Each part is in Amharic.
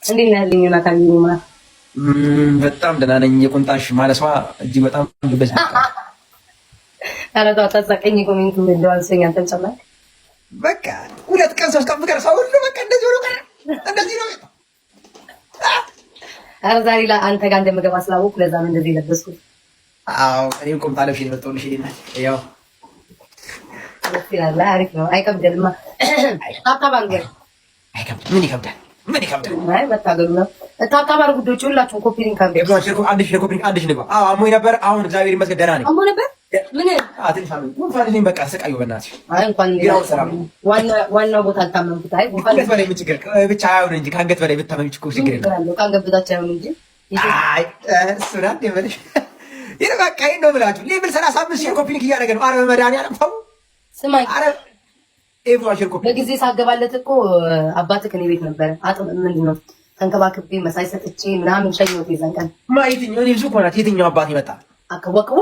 እንዴት ነህ ያለኝ ዮናታን? በጣም ደህና ነኝ። የቁንጣሽ ማለሷ እጅግ በጣም ልበዝ ኧረ ተው አታሳቀኝ። ኮሜንት እንደው አንሰኛ ተንጨማል። በቃ ሁለት ቀን ሶስት ቀን ፍቅር ሰው ሁሉ በቃ እንደዚህ ሆኖ ቀረ። እንደዚህ ነው። ኧረ ዛሬ አንተ ጋር እንደምገባ ስላወቅሁ ለዛ ነው እንደዚህ ለበስኩት። አዎ እኔም ቁምጣ ለብሼ ነው የመጣሁልሽ። ያው ይላል። አሪፍ ነው። አይከብድልማ። ታታባንገ አይከብድ። ምን ይከብዳል? ምን ይከብዳል? አይ መታገሉ ነው። ታታባር ጉዶች ሁላችሁም ኮፒ ሊንክ አድርጉ። አንድ ሺህ ነው። አዎ አሞኝ ነበር። አሁን እግዚአብሔር ይመስገን ደህና ነኝ። አሞኝ ነበር። ምን አትንሽ አሉኝ። ጉንፋን ነኝ። በቃ ስቃዩ በእናትሽ። አይ እንኳን ዋናው ቦታ አልታመምኩት። አይ ጉንፋን ከአንገት በላይ ምን ችግር ብቻ አይሆን እንጂ ከአንገት በላይ ብታመምች እኮ ችግር የለም። ከአንገት በታች አይሆን እንጂ አይ እሱን አንዴ በልሽ። ይሄ በቃ ይሄን ነው ብላችሁ ሌቭል 35 ሺህ ኮፒ ሊንክ እያደረገ ነው። ኧረ በመድኃኒዓለም ተው። ስማኝ ኧረ ኤቭሪዋን ኮፒ በጊዜ ሳገባለት እኮ አባትህ ከኔ ቤት ነበረ። ምንድን ነው ተንከባክቤ መሳይ ሰጥቼ ምናምን ሸኝወት ይዘን ቀን ማየትኛው እኔ ብዙ ኮናት የትኛው አባት ይመጣ አከዋከዋ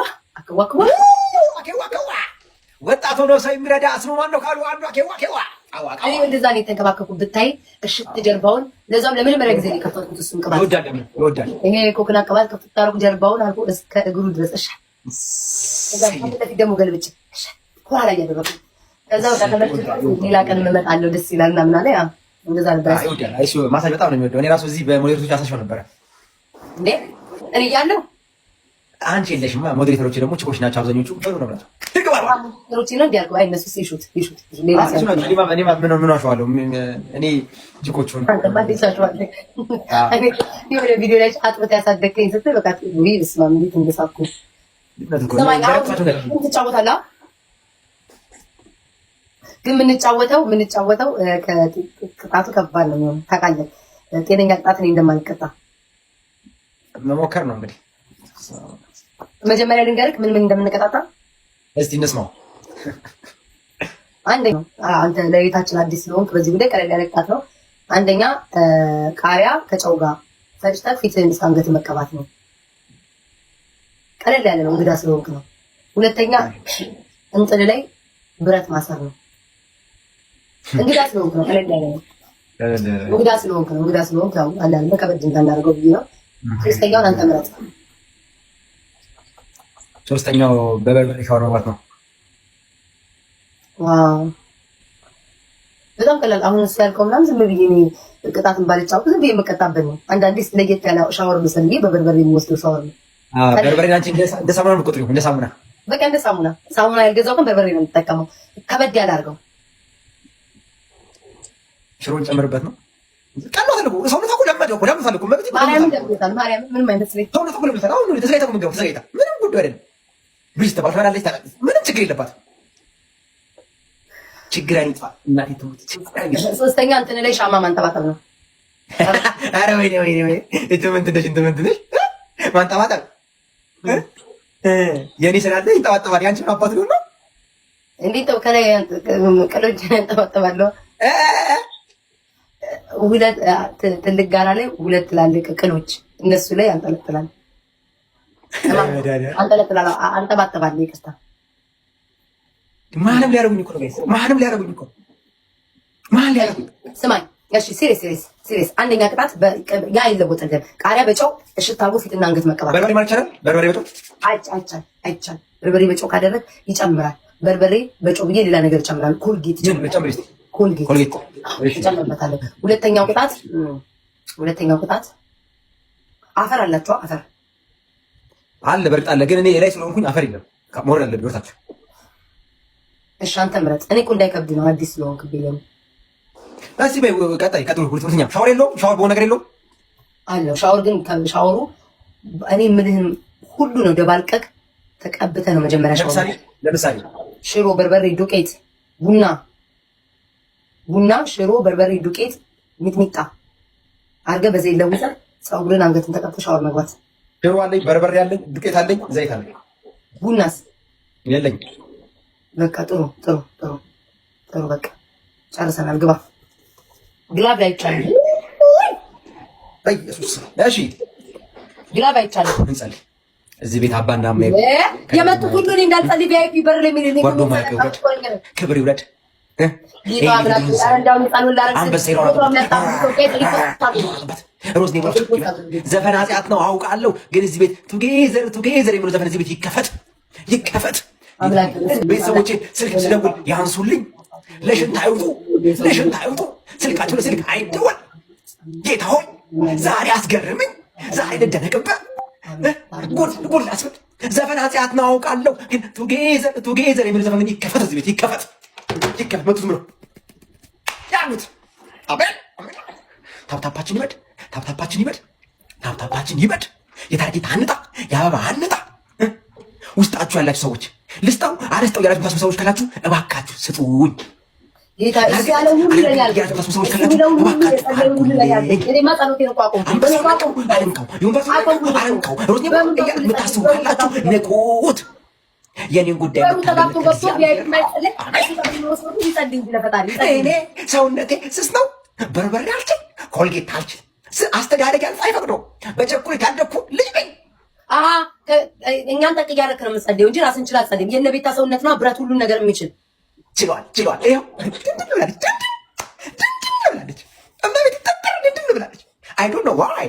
ወጣት ሆኖ ሰው የሚረዳ አስኖ ማን ነው ካሉ አንዱ አከዋከዋ እኔ እንደዛ ነው የተንከባከብኩ ብታይ እሽት ጀርባውን ለዛም ለመጀመሪያ ጊዜ የከፈትኩት እሱን ቅባት ይወዳል። ይሄ ኮክና ቅባት ከፍታረጉ ጀርባውን አልቆ እስከ እግሩ ድረስ እሺ። ከዛ ደግሞ ገልብጭ ኋላ እያደረኩ ከዛ ወደ ተመልክቶ ሌላ ቀን እመጣለሁ ደስ ይላል እና ምናለ ያ እንደዛ ነበር። ይወዳል። አይሱ ማሳጅ በጣም ነው የሚወደው። እኔ ራሱ እዚህ በሞዴሬተሮች አሳሽው ነበር እንዴ እኔ እያለሁ አንቺ የለሽማ። ሞዴሬተሮች ደግሞ ችኮች ናቸው አብዛኞቹ። ጥሩ ነው ማለት ሮቺ ነው እንዲያልኩ አይ እነሱ ሲሹት ሌላ እኔ ምን አሸዋለሁ እኔ ጅቆቹን የሆነ ቪዲዮ ላይ አጥብተህ ያሳደግከኝ ስትል በቃ ስማ እንዴት እንደሳኩ ትጫወታለህ። ግን የምንጫወተው ቅጣቱ ከባድ ነው የሚሆነው ታውቃለህ። ጤነኛ ቅጣት እኔ እንደማልቀጣ መሞከር ነው እንግዲህ። መጀመሪያ ልንገርህ ምን እንደምንቀጣጣ እስቲ እንስማው። አንደኛ አንተ ለቤታችን አዲስ ስለሆንክ በዚህ ጉዳይ ቀለል ያለ ቅጣት ነው። አንደኛ ቃሪያ ከጨው ጋር ፈጭተህ ፊትህን እስከ አንገት መቀባት ነው። ቀለል ያለ ነው፣ እንግዳ ስለሆንክ ነው። ሁለተኛ እንጥል ላይ ብረት ማሰር ነው። እንግዳ ስለሆንክ ነው፣ ቀለል ያለ ነው። እንግዳ ስለሆንክ ያው አንዳንድ በከበድ እንዳናደርገው ብዬ ነው። ሶስተኛውን አንተ ምረጥ። ሶስተኛው በበርበሬ ሻወር መግባት ነው። ዋው በጣም ቀላል። አሁን እሱ ያልከው ምናምን ዝም ብዬ እኔ ቅጣትን ባልጫወት ዝም ብዬ የምቀጣበት ነው። አንዳንዴ ለየት ያለ ሻወር ብዬ በበርበሬ የሚወስደው ሻወር ነው። በርበሬ አንቺ እንደ ሳሙና ነው የምትቆጥሪው? እንደ ሳሙና በቃ እንደ ሳሙና ያልገዛው ግን በርበሬ ነው የምጠቀመው። ከበድ ያለ አድርገው ሽሮን ጨምርበት ነው። ቀላል ነው። ሰውነቷ እኮ ለመደው እኮ ለምን ፈልኩ ማለት ማርያም ማርያም ምንም አይነት ስለ ሰውነቷ እኮ ለምን አሁን ነው ተሰይታ ምንገው ተሰይታ ምንም ጉዳይ አይደለም። ብሪስ ተባልፋላለች ምንም ችግር የለባትም። ችግር አይጥፋ እናቴ ትሙት። ሶስተኛ እንትን ላይ ሻማ ማንጠባጠብ ነው። አረ ወይኔ እንትምንትነሽ ማንጠባጠብ የኔ ስላለ ይንጠባጠባል። ያንቺ አባት ነው እንዴት ነው ከላይ ቀሎች ያንጠባጠባለሁ። ሁለት ትልቅ ጋራ ላይ ሁለት ትላልቅ ቅሎች እነሱ ላይ አንጠለጥላል አንጠባጠባለሁ። ይቅርታ ማንም ሊያደርጉኝ እኮ ነው። ማንም ሊያደርጉኝ እኮ ማን ሊያደርጉኝ? ስማኝ እሺ፣ ሲሪየስ አንደኛ ቅጣት ያ ይለወጣል። ቃሪያ በጨው እሽት አድርጎ ፊትና አንገት መቀባት። በርበሬ ማለት ይቻላል? በርበሬ በጨው አይቻል። በርበሬ በጨው ካደረግ ይጨምራል። በርበሬ በጨው ብዬ ሌላ ነገር ይጨምራል። ኮልጌት ይጨምርበታል። ሁለተኛው ቅጣት አፈር አላቸው። አፈር አለ በርግጥ አለ፣ ግን እኔ ላይ ስለሆንኩኝ አፈር የለም። ሞራል አለ ቢወርታችሁ። እሺ አንተ ምረጥ። እኔ እኮ እንዳይከብድ ነው አዲስ ስለሆንክ ብዬሽ ነው። እሺ በይ ቀጣይ ሁለተኛ ሻወር የለውም። ሻወር በሆነ ነገር የለውም አለው። ሻወር ግን ሻወሩ እኔ የምልህን ሁሉ ነው ደባልቀቅ ተቀብተህ ነው መጀመሪያ ሻወር። ለምሳሌ ሽሮ፣ በርበሬ፣ ዱቄት፣ ቡና፣ ሽሮ፣ በርበሬ፣ ዱቄት፣ ሚጥሚጣ አድርገህ በዘይት ለውሰህ ፀጉርን አንገትን ተቀብተህ ሻወር መግባት። ሽሮ አለኝ፣ በርበሬ አለኝ፣ ዱቄት አለኝ፣ ዘይት አለኝ። ቡናስ የለኝ። በቃ ጥሩ በቃ ጨርሰናል። ግባ። ግላብ አይቻልም። በኢየሱስ እሺ፣ ግላብ አይቻልም። እንጸልይ። እዚህ ቤት አባና አማ የመጡ ሁሉ እንዳልጸልይ ቪአይፒ በር ላይ ምን ወርዶ ክብር ይውረድ። ዘፈን ኃጢአት ነው አውቃለሁ፣ ግን እዚህ ቤት ቱጌዘር የሚለው ዘፈን እዚህ ቤት ይከፈት። ቤተሰቦቼ ስልክ ስደውል ያንሱልኝ። ለሽንት አይውጡ፣ ስልካቸው ለስልክ አይደወል። ጌታ ሆይ ዛሬ አስገርምኝ፣ ዛሬ ልደነቅበት፣ ጉድ ላስብል። ዘፈን ኃጢአት ነው አውቃለሁ፣ ግን ቱጌዘር የሚለው ዘፈን ይከፈት፣ እዚህ ቤት ይከፈት። መጡ ዝም ብለው ያሉት አቤል ታፕታፓችን ይበድ። የታርጌት አንጣ የአበባ አንጣ። ውስጣችሁ ያላችሁ ሰዎች ልስጠው አልስጠው ያላችሁ ታስቡ ሰዎች ካላችሁ እባካችሁ ስጡኝ። የምታስቡ ካላችሁ ንቁት። የኔን ጉዳይ እኔ ሰውነቴ ስስ ነው። በርበሬ አልችል፣ ኮልጌት አልችል፣ አስተዳደግ አይፈቅዶ በቸኩል የታደግኩ ልጅ ነኝ። እኛን ጠቅ እያደረክ ነው የምትጸልየው እንጂ ራስን ችላ አትጸልይም። የእነ ቤታ ሰውነት ነው ብረት ሁሉን ነገር የሚችል ችሏል። ይኸው ድንድን ብላለች። I don't know why